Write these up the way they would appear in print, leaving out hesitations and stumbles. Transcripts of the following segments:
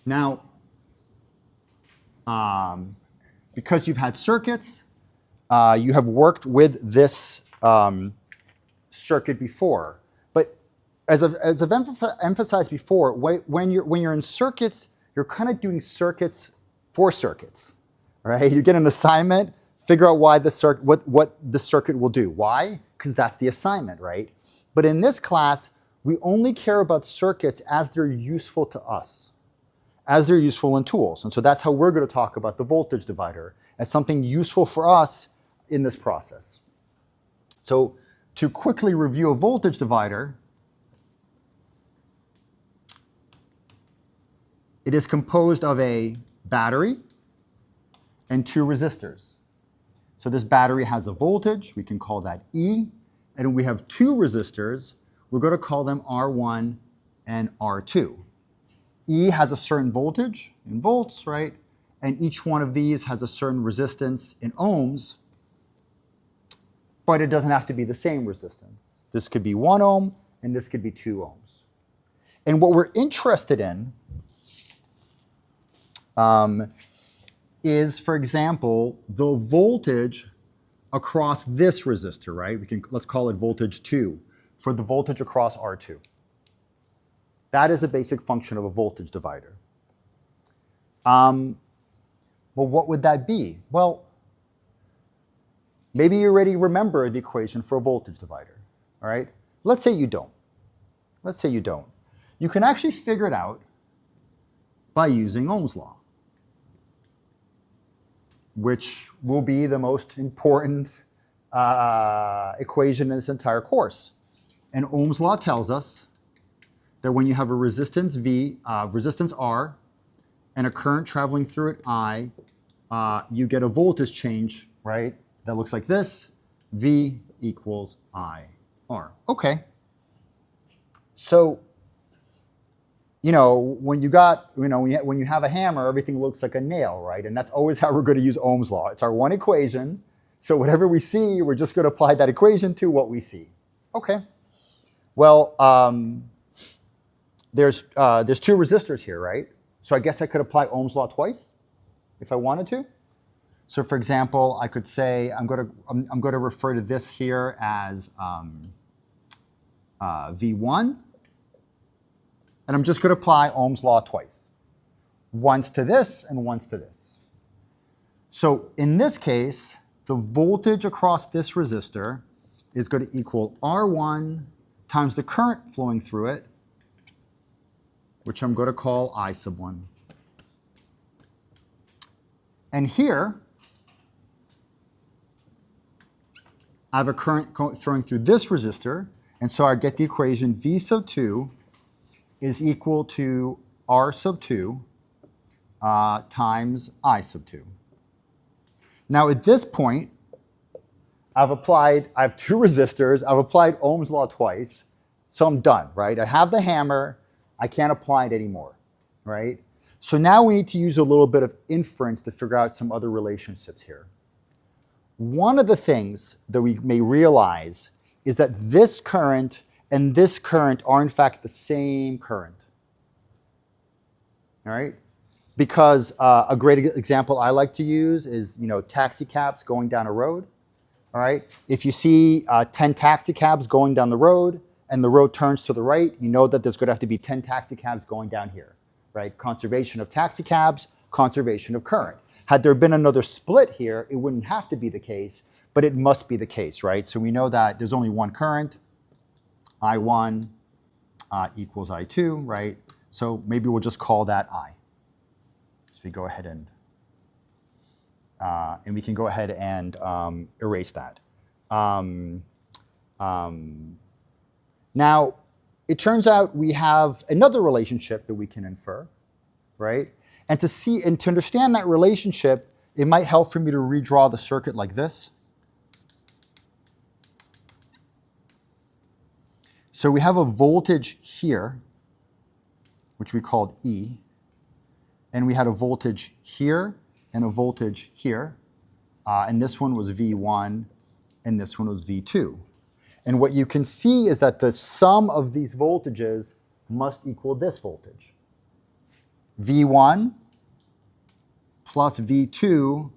Now, because you've had circuits, you have worked with this circuit before. But as I've emphasized before, when you're in circuits, you're kind of doing circuits for circuits, right? You get an assignment, figure out why what the circuit will do. Why? Because that's the assignment, right? But in this class, we only care about circuits as they're useful to us, as they're useful in tools. And so that's how we're going to talk about the voltage divider as something useful for us in this process. So to quickly review a voltage divider, it is composed of a battery and two resistors. So this battery has a voltage, we can call that E, and we have two resistors, we're going to call them R1 and R2. E has a certain voltage in volts, right? And each one of these has a certain resistance in ohms, but it doesn't have to be the same resistance. This could be 1 ohm, and this could be 2 ohms. And what we're interested in is, for example, the voltage across this resistor, right? Let's call it voltage 2 for the voltage across R2. That is the basic function of a voltage divider. Well, what would that be? Well, maybe you already remember the equation for a voltage divider, all right? Let's say you don't. Let's say you don't. You can actually figure it out by using Ohm's law, which will be the most important equation in this entire course. And Ohm's law tells us that when you have a resistance V, resistance R, and a current traveling through it I, you get a voltage change, right? That looks like this, V equals IR. Okay. So, when you have a hammer, everything looks like a nail, right? And that's always how we're going to use Ohm's law. It's our one equation. So whatever we see, we're just going to apply that equation to what we see. Okay. Well, there's two resistors here, right? So I guess I could apply Ohm's law twice if I wanted to. So for example, I could say I'm going to refer to this here as V1. And I'm just going to apply Ohm's law twice. Once to this and once to this. So in this case, the voltage across this resistor is going to equal R1 times the current flowing through it, which I'm going to call I sub 1. And here, I have a current flowing through this resistor, and so I get the equation V sub 2 is equal to R sub 2 times I sub 2. Now at this point, I have two resistors, I've applied Ohm's law twice, so I'm done, right? I have the hammer, I can't apply it anymore, right? So now we need to use a little bit of inference to figure out some other relationships here. One of the things that we may realize is that this current and this current are in fact the same current, all right? Because a great example I like to use is, taxi cabs going down a road, all right? If you see 10 taxi cabs going down the road and the road turns to the right, you know that there's going to have to be 10 taxi cabs going down here, right? Conservation of taxi cabs, conservation of current. Had there been another split here, it wouldn't have to be the case, but it must be the case, right? So we know that there's only one current, I1 equals I2, right? So maybe we'll just call that I. So we go ahead and we can go ahead and erase that. Now, it turns out we have another relationship that we can infer, right? And to understand that relationship, it might help for me to redraw the circuit like this. So we have a voltage here, which we called E, and we had a voltage here and a voltage here, and this one was V1 and this one was V2. And what you can see is that the sum of these voltages must equal this voltage. V1 plus V2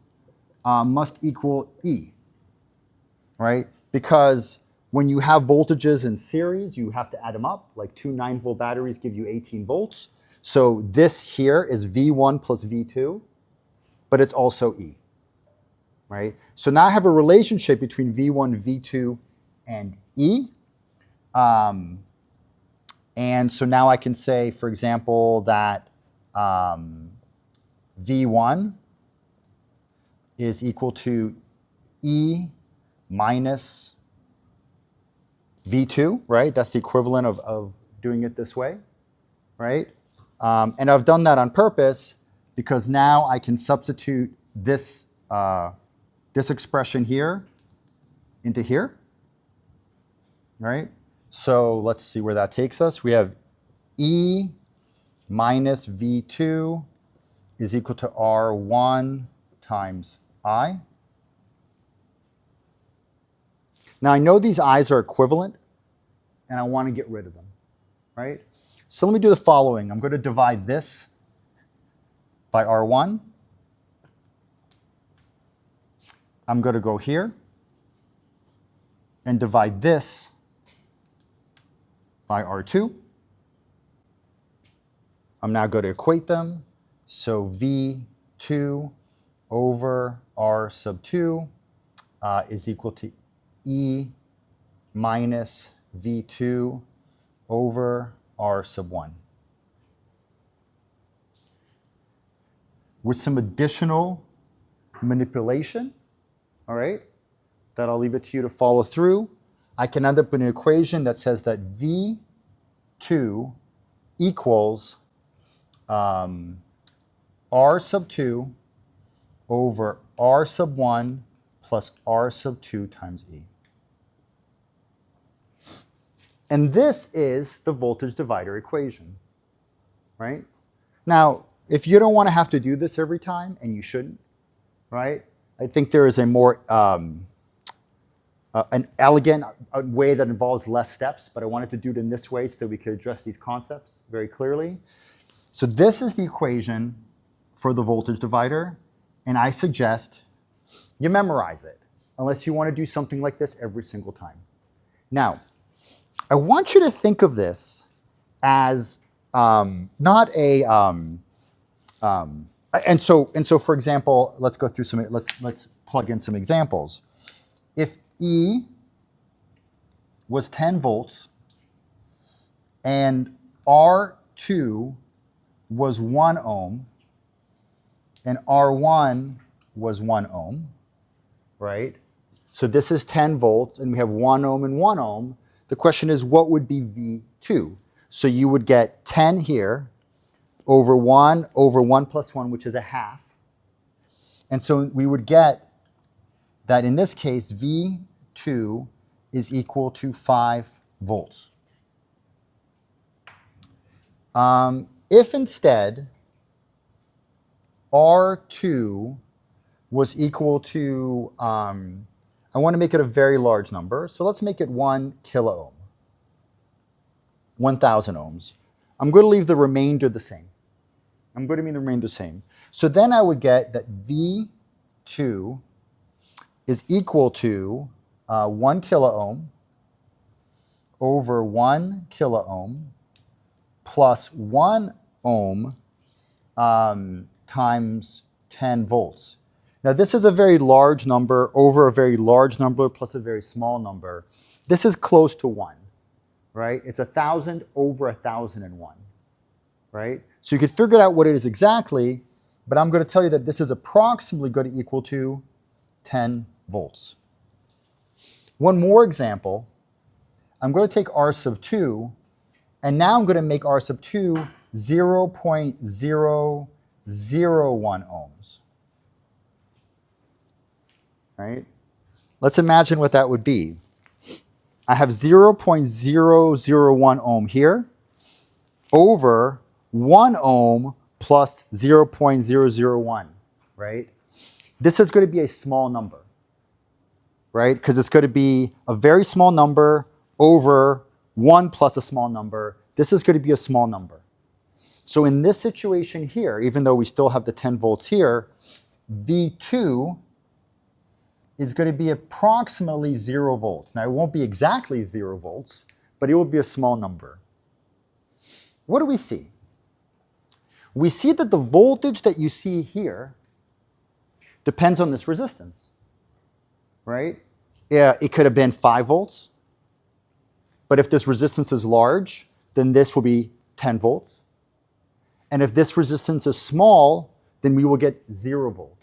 must equal E, right? Because when you have voltages in series, you have to add them up. Like two 9-volt batteries give you 18 volts. So this here is V1 plus V2, but it's also E, right? So now I have a relationship between V1, V2, and E. And so now I can say, for example, that V1 is equal to E minus V2, right? That's the equivalent of doing it this way, right? And I've done that on purpose because now I can substitute this, this expression here into here, right? So let's see where that takes us. We have E minus V2 is equal to R1 times I. Now I know these I's are equivalent, and I want to get rid of them, right? So let me do the following. I'm going to divide this by R1. I'm going to go here and divide this by R2. I'm now going to equate them. So V2 over R sub 2 is equal to E minus V2 over R sub 1. With some additional manipulation, all right, that I'll leave it to you to follow through, I can end up with an equation that says that V2 equals R sub 2 over R sub 1 plus R sub 2 times E. And this is the voltage divider equation, right? Now, if you don't want to have to do this every time, and you shouldn't, right? I think there is a more an elegant way that involves less steps, but I wanted to do it in this way so that we could address these concepts very clearly. So this is the equation for the voltage divider, and I suggest you memorize it, unless you want to do something like this every single time. Now, I want you to think of this as not a and so for example, let's go through some. Let's plug in some examples. If E was 10 volts and R2 was 1 ohm and R1 was 1 ohm, right? So this is 10 volts and we have 1 ohm and 1 ohm. The question is, what would be V2? So you would get 10 here over 1 plus 1, which is a half. And so we would get that in this case, V2 is equal to 5 volts. If instead R2 was equal to, I want to make it a very large number, so let's make it 1 kilo ohm, 1,000 ohms. I'm going to leave the remainder the same. I'm going to leave the remainder the same. So then I would get that V2 is equal to 1 kilo ohm over 1 kilo ohm plus 1 ohm times 10 volts. Now this is a very large number over a very large number plus a very small number. This is close to 1, right? It's 1,000 over 1,001, right? So you could figure out what it is exactly, but I'm going to tell you that this is approximately going to equal to 10 volts. One more example. I'm going to take R sub 2, and now I'm going to make R sub 2 0.001 ohms. Right? Let's imagine what that would be. I have 0.001 ohm here over 1 ohm plus 0.001, right? This is going to be a small number, right? Because it's going to be a very small number over 1 plus a small number. This is going to be a small number. So in this situation here, even though we still have the 10 volts here, V2 is going to be approximately 0 volts. Now, it won't be exactly 0 volts, but it will be a small number. What do we see? We see that the voltage that you see here depends on this resistance, right? Yeah, it could have been 5 volts, but if this resistance is large, then this will be 10 volts. And if this resistance is small, then we will get 0 volt.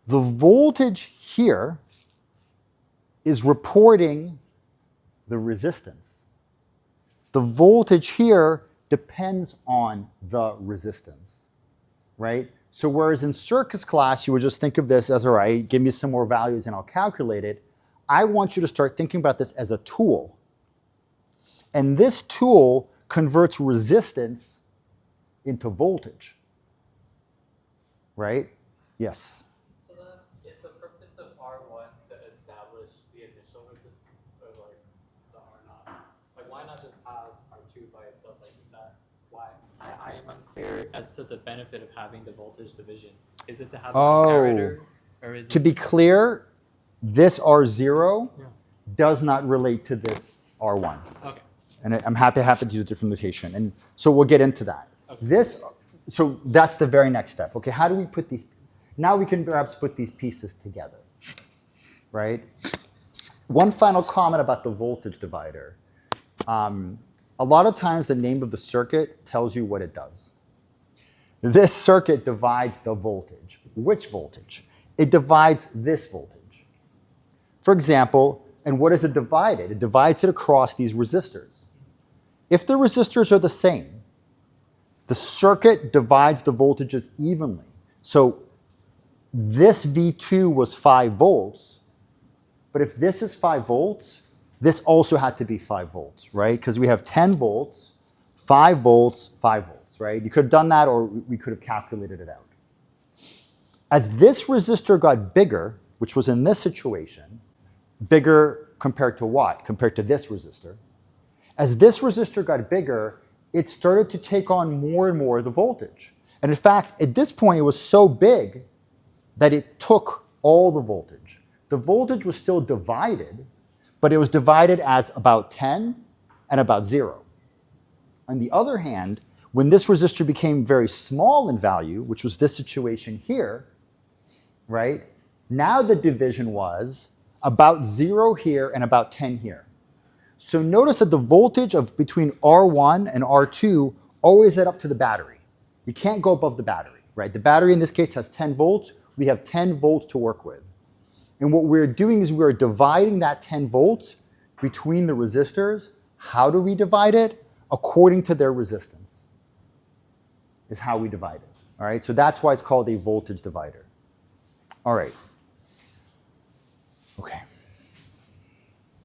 The voltage here is reporting the resistance. The voltage here depends on the resistance, right? So whereas in circuits class, you would just think of this as, all right, give me some more values and I'll calculate it. I want you to start thinking about this as a tool. And this tool converts resistance into voltage, right? Yes? So then, is the purpose of R1 to establish the initial resistance, or like the R0? Like, why not just have R2 by itself like that? Why? I am unclear as to the benefit of having the voltage division. Is it to have a comparator, or is it... To be clear, this R0 does not relate to this R1. Okay. And I'm happy to use a different notation. And so we'll get into that. Okay. So that's the very next step. Okay, how do we put these? Now we can perhaps put these pieces together, right? One final comment about the voltage divider. A lot of times the name of the circuit tells you what it does. This circuit divides the voltage. Which voltage? It divides this voltage. For example, and what does it divide it? It divides it across these resistors. If the resistors are the same, the circuit divides the voltages evenly. So this V2 was 5 volts, but if this is 5 volts, this also had to be 5 volts, right? Because we have 10 volts, 5 volts, 5 volts, right? You could have done that, or we could have calculated it out. As this resistor got bigger, which was in this situation, bigger compared to what? Compared to this resistor. As this resistor got bigger, it started to take on more and more of the voltage. And in fact, at this point, it was so big that it took all the voltage. The voltage was still divided, but it was divided as about 10 and about 0. On the other hand, when this resistor became very small in value, which was this situation here, right? Now the division was about 0 here and about 10 here. So notice that the voltage of between R1 and R2 always add up to the battery. You can't go above the battery, right? The battery in this case has 10 volts. We have 10 volts to work with. And what we're doing is we're dividing that 10 volts between the resistors. How do we divide it? According to their resistance is how we divide it. All right, so that's why it's called a voltage divider. All right. Okay.